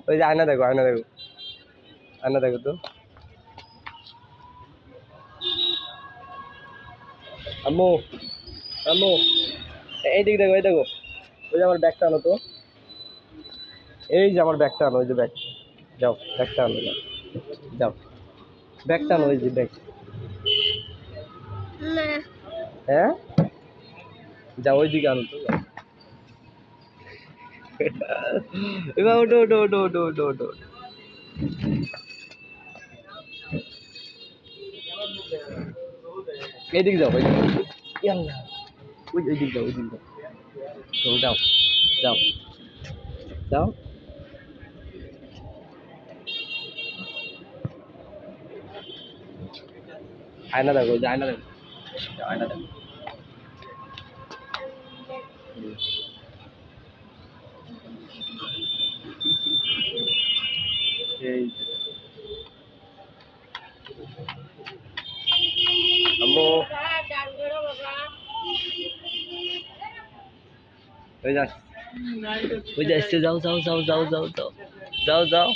ওই যে আয়না দেখো, আয়না দেখো, আয়না দেখো তো। আম্মু, আম্মু, এই দিক দেখো, এই দেখো, ওই যে আমার ব্যাগটা আনো তো, এই যে আমার ব্যাগটা আনো, ওই যে ব্যাগ, যাও ব্যাগটা আনো, যাও যাও ব্যাগটা আনো, ওই যে ব্যাগ। হ্যাঁ যাও ওই দিকে আনো তো, এবার ওটো ওটো ওটো ওটো ওটো ওটো। এইদিকে যাও, ওই ওই দিক যাও, ওই দিক যাও, যাও যাও যাও। আয়না দেখো, যে আয়না দেখো, আয়না দেখো। এই আম্মু, ওই যা, ওই যা এসছে, যাও যাও যাও যাও যাও যাও যাও যাও।